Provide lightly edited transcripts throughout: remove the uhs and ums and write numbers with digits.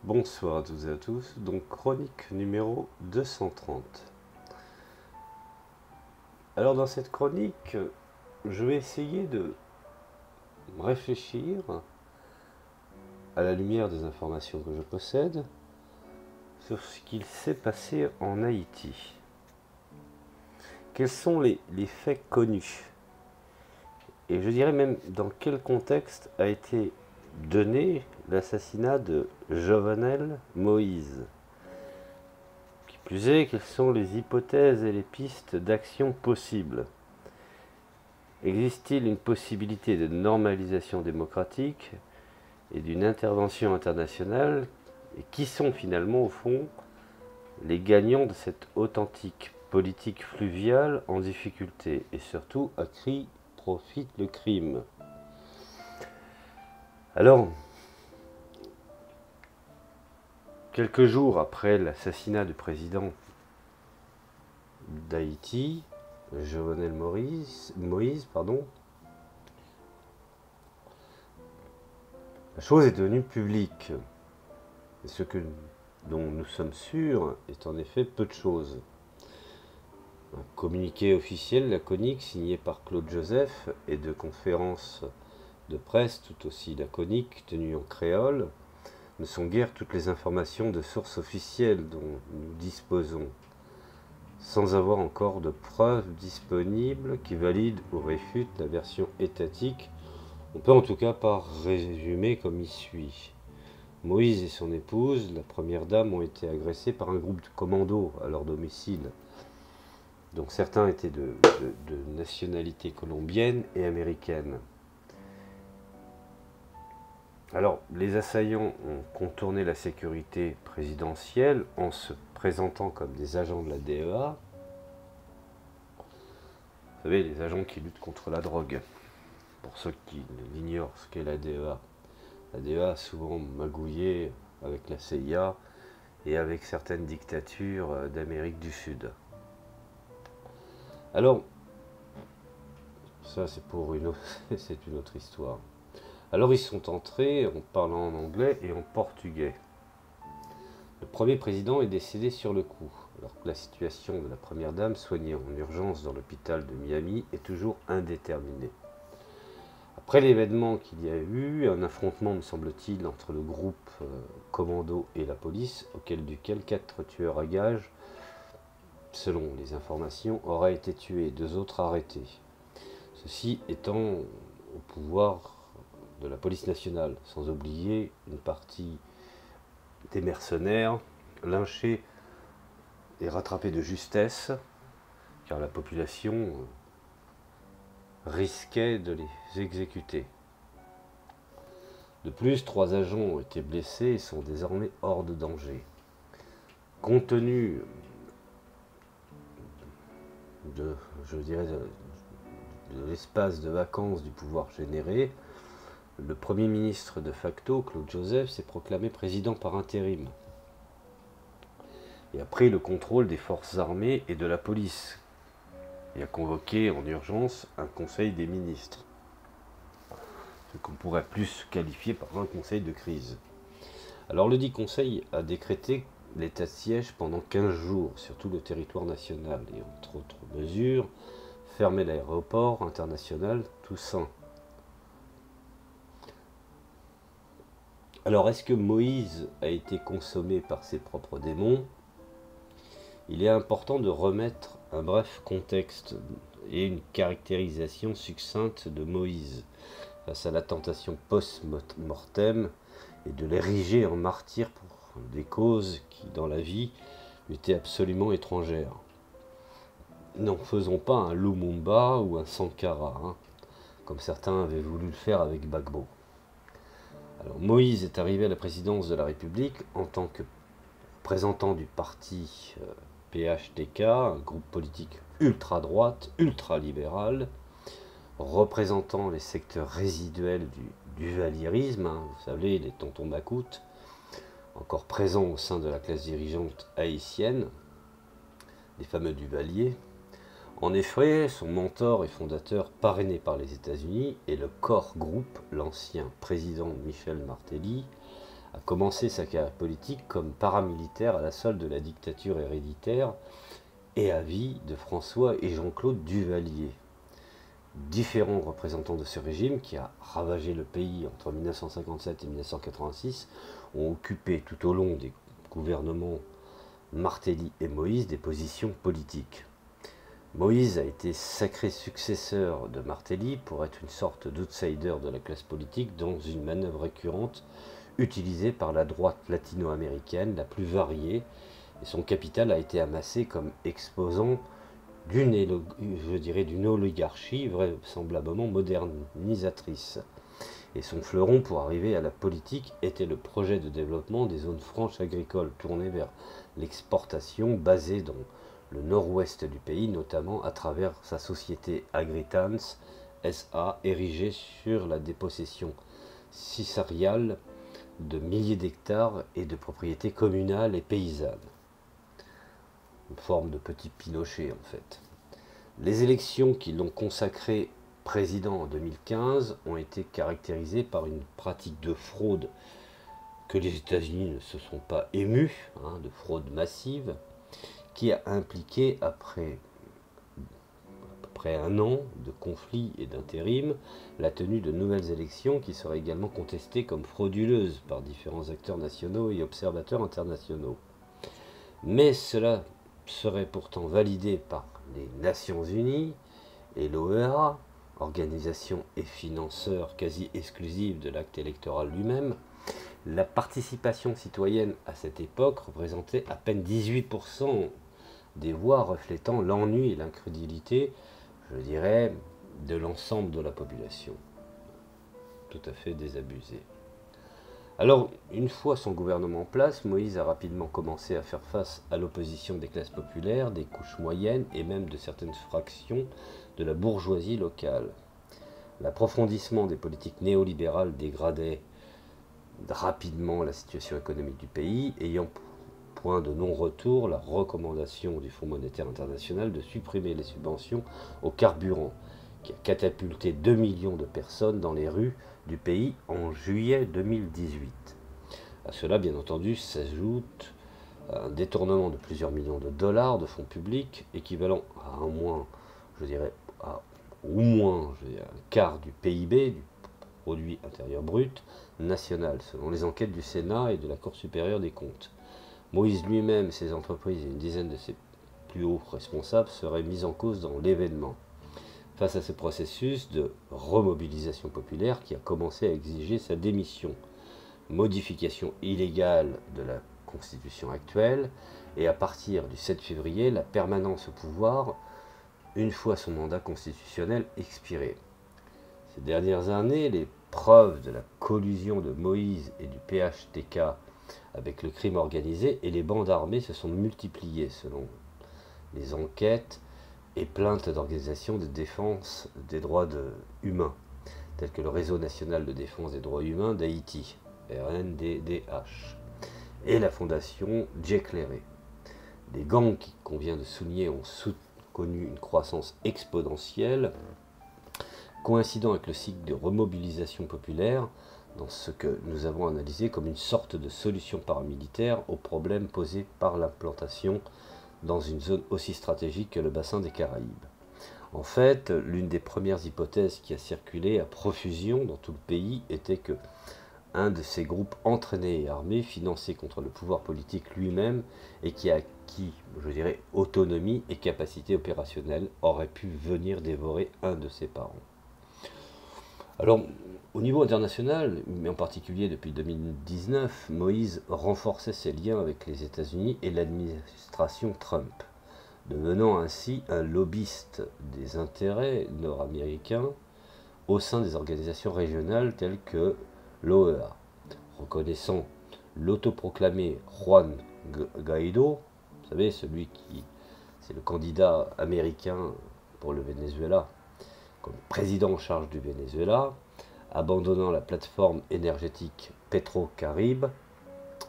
Bonsoir à toutes et à tous, donc chronique numéro 230. Alors dans cette chronique, je vais essayer de réfléchir à la lumière des informations que je possède sur ce qu'il s'est passé en Haïti. Quels sont les faits connus? Et je dirais même dans quel contexte a été donné l'assassinat de Jovenel Moïse. Qui plus est, quelles sont les hypothèses et les pistes d'action possibles? Existe-t-il une possibilité de normalisation démocratique et d'une intervention internationale? Et qui sont finalement, au fond, les gagnants de cette authentique politique fluviale en difficulté? Et surtout, à qui profite le crime? Alors, quelques jours après l'assassinat du président d'Haïti, Jovenel Moïse, la chose est devenue publique. Et ce dont nous sommes sûrs est en effet peu de choses. Un communiqué officiel laconique signé par Claude Joseph et de conférences de presse tout aussi laconiques tenues en créole ne sont guère toutes les informations de sources officielles dont nous disposons, sans avoir encore de preuves disponibles qui valident ou réfutent la version étatique. On peut en tout cas pas résumer comme il suit. Moïse et son épouse, la première dame, ont été agressés par un groupe de commandos à leur domicile. Donc certains étaient de nationalité colombienne et américaine. Alors, les assaillants ont contourné la sécurité présidentielle en se présentant comme des agents de la DEA. Vous savez, les agents qui luttent contre la drogue. Pour ceux qui l'ignorent, ce qu'est la DEA. La DEA a souvent magouillé avec la CIA et avec certaines dictatures d'Amérique du Sud. Alors, ça c'est c'est une autre histoire. Alors ils sont entrés en parlant en anglais et en portugais. Le premier président est décédé sur le coup, alors que la situation de la première dame soignée en urgence dans l'hôpital de Miami est toujours indéterminée. Après l'événement qu'il y a eu, un affrontement, me semble-t-il, entre le groupe commando et la police, duquel 4 tueurs à gages, selon les informations, auraient été tués et 2 autres arrêtés. Ceci étant au pouvoir de la police nationale, sans oublier une partie des mercenaires lynchés et rattrapés de justesse, car la population risquait de les exécuter. De plus, 3 agents ont été blessés et sont désormais hors de danger. Compte tenu de l'espace de vacances du pouvoir généré, le Premier ministre de facto, Claude Joseph, s'est proclamé président par intérim et a pris le contrôle des forces armées et de la police et a convoqué en urgence un conseil des ministres, ce qu'on pourrait plus qualifier par un conseil de crise. Alors le dit conseil a décrété l'état de siège pendant 15 jours sur tout le territoire national et entre autres mesures, fermer l'aéroport international Toussaint. Alors, est-ce que Moïse a été consommé par ses propres démons? Il est important de remettre un bref contexte et une caractérisation succincte de Moïse face à la tentation post-mortem et de l'ériger en martyr pour des causes qui, dans la vie, lui étaient absolument étrangères. N'en faisons pas un Lumumba ou un Sankara, comme certains avaient voulu le faire avec Gbagbo. Alors, Moïse est arrivé à la présidence de la République en tant que représentant du parti PHTK, un groupe politique ultra-droite, ultra-libéral, représentant les secteurs résiduels du duvalierisme, vous savez, les tontons macoutes, encore présents au sein de la classe dirigeante haïtienne, les fameux duvaliers. En effet, son mentor et fondateur, parrainé par les États-Unis, et le Core Group, l'ancien président Michel Martelly, a commencé sa carrière politique comme paramilitaire à la solde de la dictature héréditaire et à vie de François et Jean-Claude Duvalier. Différents représentants de ce régime, qui a ravagé le pays entre 1957 et 1986, ont occupé tout au long des gouvernements Martelly et Moïse des positions politiques. Moïse a été sacré successeur de Martelly pour être une sorte d'outsider de la classe politique dans une manœuvre récurrente utilisée par la droite latino-américaine la plus variée, et son capital a été amassé comme exposant d'une oligarchie vraisemblablement modernisatrice. Et son fleuron pour arriver à la politique était le projet de développement des zones franches agricoles tournées vers l'exportation, basées dans le nord-ouest du pays, notamment à travers sa société Agritans SA, érigée sur la dépossession cicériale de milliers d'hectares et de propriétés communales et paysannes. Une forme de petit Pinochet en fait. Les élections qui l'ont consacré président en 2015 ont été caractérisées par une pratique de fraude que les États-Unis ne se sont pas émus, de fraude massive, qui a impliqué, après un an de conflits et d'intérim, la tenue de nouvelles élections qui seraient également contestées comme frauduleuses par différents acteurs nationaux et observateurs internationaux. Mais cela serait pourtant validé par les Nations Unies et l'OEA, organisation et financeur quasi exclusive de l'acte électoral lui-même. La participation citoyenne à cette époque représentait à peine 18% des voix, reflétant l'ennui et l'incrédulité, je dirais, de l'ensemble de la population. Tout à fait désabusé. Alors, une fois son gouvernement en place, Moïse a rapidement commencé à faire face à l'opposition des classes populaires, des couches moyennes et même de certaines fractions de la bourgeoisie locale. L'approfondissement des politiques néolibérales dégradait rapidement la situation économique du pays, ayant point de non-retour la recommandation du Fonds monétaire international de supprimer les subventions au carburant, qui a catapulté 2 millions de personnes dans les rues du pays en juillet 2018. À cela, bien entendu, s'ajoute un détournement de plusieurs millions de dollars de fonds publics, équivalent à au moins un quart du PIB, du produit intérieur brut national, selon les enquêtes du Sénat et de la Cour supérieure des comptes. Moïse lui-même, ses entreprises et une dizaine de ses plus hauts responsables seraient mis en cause dans l'événement. Face à ce processus de remobilisation populaire qui a commencé à exiger sa démission, modification illégale de la Constitution actuelle, et à partir du 7 février, la permanence au pouvoir, une fois son mandat constitutionnel expiré. Ces dernières années, les preuves de la collusion de Moïse et du PHTK avec le crime organisé et les bandes armées se sont multipliées selon les enquêtes et plaintes d'organisations de défense des droits humains, telles que le Réseau national de défense des droits humains d'Haïti, RNDDH, et la fondation Djekleré. Des gangs qui, convient de souligner, ont connu une croissance exponentielle, coïncidant avec le cycle de remobilisation populaire, dans ce que nous avons analysé comme une sorte de solution paramilitaire aux problèmes posés par l'implantation dans une zone aussi stratégique que le bassin des Caraïbes. En fait, l'une des premières hypothèses qui a circulé à profusion dans tout le pays était que un de ces groupes entraînés et armés, financés contre le pouvoir politique lui-même et qui a acquis, autonomie et capacité opérationnelle, aurait pu venir dévorer un de ses parents. Alors, au niveau international, mais en particulier depuis 2019, Moïse renforçait ses liens avec les États-Unis et l'administration Trump, devenant ainsi un lobbyiste des intérêts nord-américains au sein des organisations régionales telles que l'OEA, reconnaissant l'autoproclamé Juan Guaido, vous savez, c'est le candidat américain pour le Venezuela, comme président en charge du Venezuela, abandonnant la plateforme énergétique Petro-Caribe,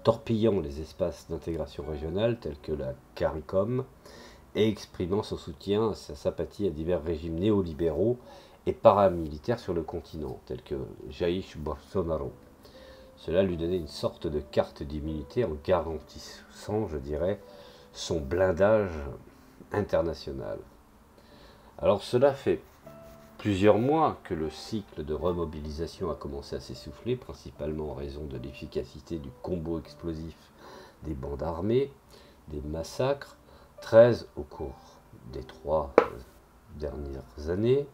torpillant les espaces d'intégration régionale tels que la CARICOM et exprimant son soutien, sa sympathie à divers régimes néolibéraux et paramilitaires sur le continent, tels que Jair Bolsonaro. Cela lui donnait une sorte de carte d'immunité en garantissant, je dirais, son blindage international. Alors cela fait plusieurs mois que le cycle de remobilisation a commencé à s'essouffler, principalement en raison de l'efficacité du combo explosif des bandes armées, des massacres, 13 au cours des 3 dernières années,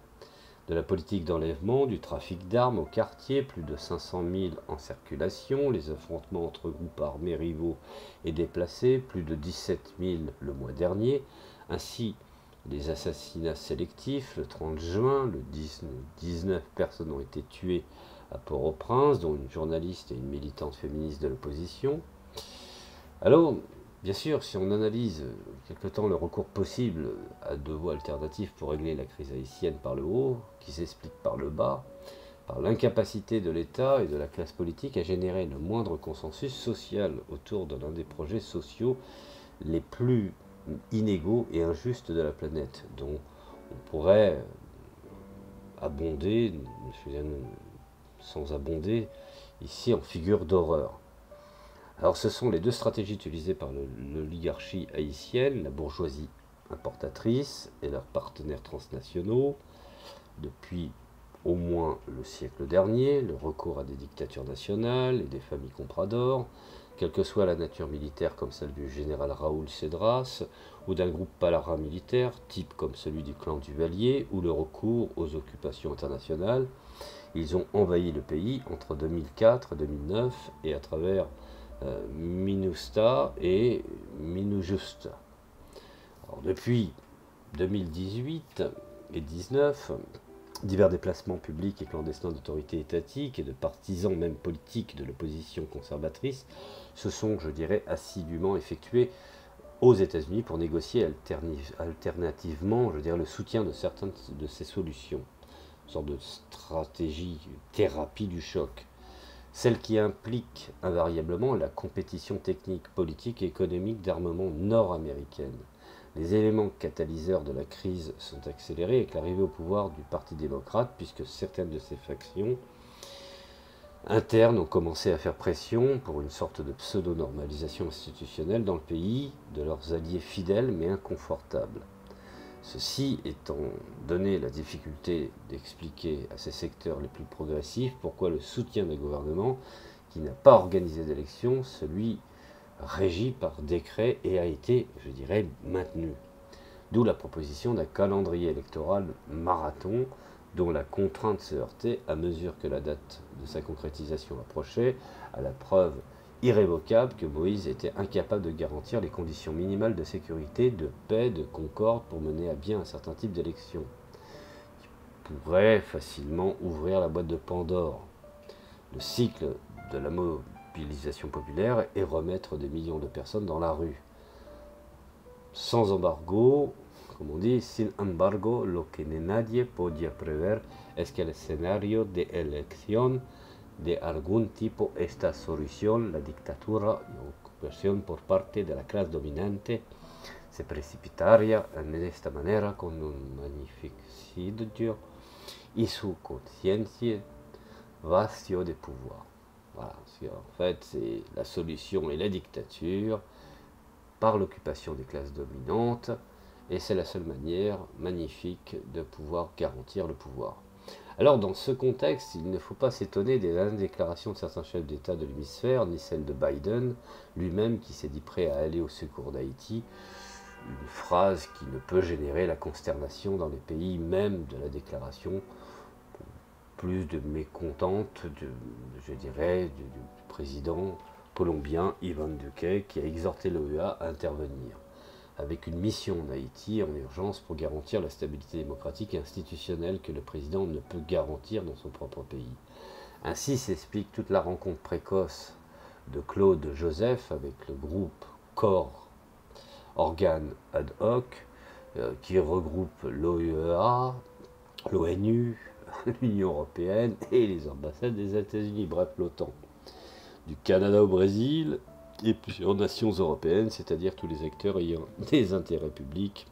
de la politique d'enlèvement, du trafic d'armes au quartier, plus de 500 000 en circulation, les affrontements entre groupes armés rivaux et déplacés, plus de 17 000 le mois dernier, ainsi les assassinats sélectifs, le 30 juin, 19 personnes ont été tuées à Port-au-Prince, dont une journaliste et une militante féministe de l'opposition. Alors, bien sûr, si on analyse quelque temps le recours possible à 2 voies alternatives pour régler la crise haïtienne par le haut, qui s'explique par le bas, par l'incapacité de l'État et de la classe politique à générer le moindre consensus social autour de l'un des projets sociaux les plus inégaux et injustes de la planète, dont on pourrait abonder, sans abonder, ici en figure d'horreur. Alors ce sont les 2 stratégies utilisées par l'oligarchie haïtienne, la bourgeoisie importatrice et leurs partenaires transnationaux, depuis au moins le siècle dernier, le recours à des dictatures nationales et des familles compradors, quelle que soit la nature militaire comme celle du général Raoul Cedras, ou d'un groupe paramilitaire, type comme celui du clan Duvalier, ou le recours aux occupations internationales. Ils ont envahi le pays entre 2004 et 2009 et à travers MINUSTA et MINUJUSTA. Alors, depuis 2018 et 2019, divers déplacements publics et clandestins d'autorités étatiques et de partisans même politiques de l'opposition conservatrice se sont, je dirais, assidûment effectués aux États-Unis pour négocier alternativement, je dirais, le soutien de certaines de ces solutions, une sorte de stratégie, thérapie du choc, celle qui implique invariablement la compétition technique, politique et économique d'armement nord-américaine. Les éléments catalyseurs de la crise sont accélérés avec l'arrivée au pouvoir du Parti démocrate, puisque certaines de ces factions internes ont commencé à faire pression pour une sorte de pseudo-normalisation institutionnelle dans le pays de leurs alliés fidèles mais inconfortables. Ceci étant donné la difficulté d'expliquer à ces secteurs les plus progressifs pourquoi le soutien d'un gouvernement qui n'a pas organisé d'élection, celui régi par décret et a été, je dirais, maintenu. D'où la proposition d'un calendrier électoral marathon dont la contrainte se heurtait à mesure que la date de sa concrétisation approchait à la preuve irrévocable que Moïse était incapable de garantir les conditions minimales de sécurité, de paix, de concorde pour mener à bien un certain type d'élection, qui pourrait facilement ouvrir la boîte de Pandore, le cycle de la mobilisation populaire et remettre des millions de personnes dans la rue. Sans embargo, como on dit, sin embargo, lo que nadie podía prever es que el escenario de elección de algún tipo esta solución, la dictadura y ocupación por parte de la clase dominante, se precipitaría de esta manera con un magnificio y su conciencia vacío de pouvoir. Voilà, en fait, c'est la solution et la dictature par l'occupation des classes dominantes, et c'est la seule manière magnifique de pouvoir garantir le pouvoir. Alors, dans ce contexte, il ne faut pas s'étonner des déclarations de certains chefs d'État de l'hémisphère, ni celle de Biden, lui-même qui s'est dit prêt à aller au secours d'Haïti, une phrase qui ne peut générer la consternation dans les pays même de la déclaration, plus de mécontente, je dirais, du président colombien Iván Duque, qui a exhorté l'OEA à intervenir avec une mission en Haïti en urgence pour garantir la stabilité démocratique et institutionnelle que le président ne peut garantir dans son propre pays. Ainsi s'explique toute la rencontre précoce de Claude Joseph avec le groupe Corps Organe Ad Hoc qui regroupe l'OEA, l'ONU, l'Union Européenne et les ambassades des États-Unis, bref l'OTAN, du Canada au Brésil, et plusieurs nations européennes, c'est-à-dire tous les acteurs ayant des intérêts publics,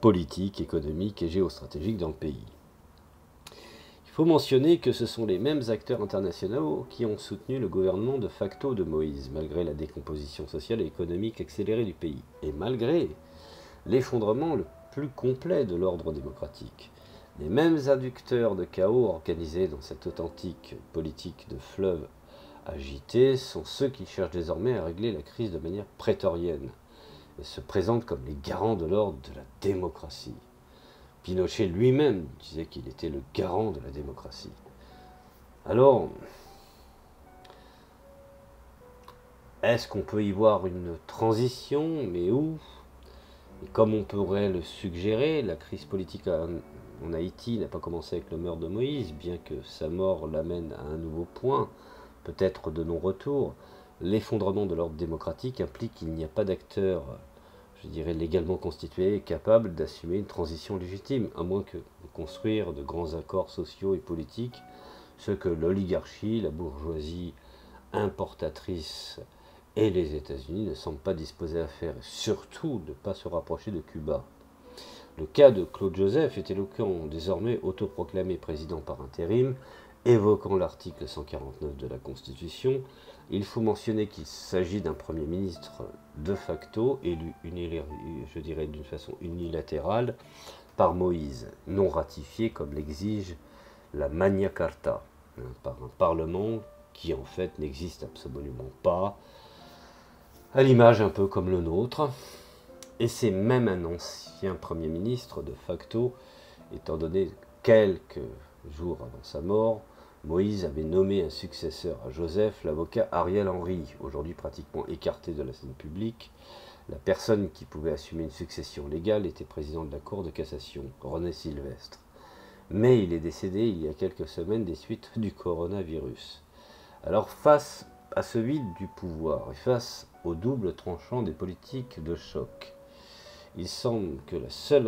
politiques, économiques et géostratégiques dans le pays. Il faut mentionner que ce sont les mêmes acteurs internationaux qui ont soutenu le gouvernement de facto de Moïse, malgré la décomposition sociale et économique accélérée du pays, et malgré l'effondrement le plus complet de l'ordre démocratique. Les mêmes inducteurs de chaos organisés dans cette authentique politique de fleuve agité sont ceux qui cherchent désormais à régler la crise de manière prétorienne et se présentent comme les garants de l'ordre de la démocratie. Pinochet lui-même disait qu'il était le garant de la démocratie. Alors, est-ce qu'on peut y voir une transition? Mais où? Et comme on pourrait le suggérer, la crise politique en Haïti n'a pas commencé avec le meurtre de Moïse, bien que sa mort l'amène à un nouveau point, peut-être de non-retour. L'effondrement de l'ordre démocratique implique qu'il n'y a pas d'acteur, je dirais, légalement constitué et capable d'assumer une transition légitime, à moins que de construire de grands accords sociaux et politiques, ce que l'oligarchie, la bourgeoisie importatrice et les États-Unis ne semblent pas disposés à faire, et surtout de ne pas se rapprocher de Cuba. Le cas de Claude Joseph est éloquent, désormais autoproclamé président par intérim, évoquant l'article 149 de la Constitution. Il faut mentionner qu'il s'agit d'un Premier ministre de facto, élu je dirais d'une façon unilatérale, par Moïse, non ratifié comme l'exige la Magna Carta, par un Parlement qui en fait n'existe absolument pas, à l'image un peu comme le nôtre. Et c'est même un ancien Premier ministre de facto, étant donné quelques jours avant sa mort, Moïse avait nommé un successeur à Joseph, l'avocat Ariel Henry, aujourd'hui pratiquement écarté de la scène publique. La personne qui pouvait assumer une succession légale était président de la Cour de cassation, René Sylvestre. Mais il est décédé il y a quelques semaines des suites du coronavirus. Alors face à ce vide du pouvoir et face au double tranchant des politiques de choc, il semble que la seule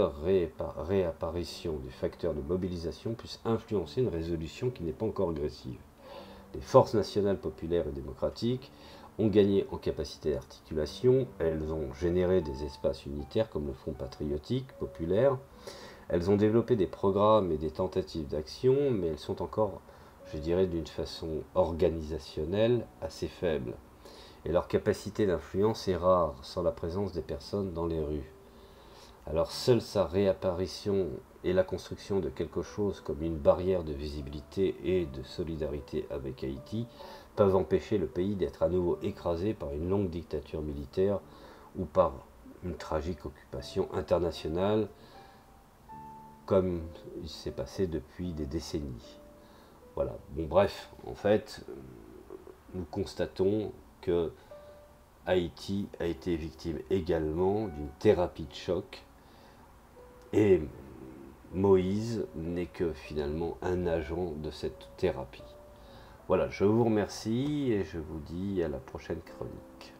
réapparition du facteur de mobilisation puisse influencer une résolution qui n'est pas encore agressive. Les forces nationales populaires et démocratiques ont gagné en capacité d'articulation, elles ont généré des espaces unitaires comme le Front patriotique populaire, elles ont développé des programmes et des tentatives d'action, mais elles sont encore, je dirais, d'une façon organisationnelle assez faibles. Et leur capacité d'influence est rare sans la présence des personnes dans les rues. Alors seule sa réapparition et la construction de quelque chose comme une barrière de visibilité et de solidarité avec Haïti peuvent empêcher le pays d'être à nouveau écrasé par une longue dictature militaire ou par une tragique occupation internationale comme il s'est passé depuis des décennies. Voilà. Bon, bref, en fait, nous constatons que Haïti a été victime également d'une thérapie de choc. Et Moïse n'est que finalement un agent de cette thérapie. Voilà, je vous remercie et je vous dis à la prochaine chronique.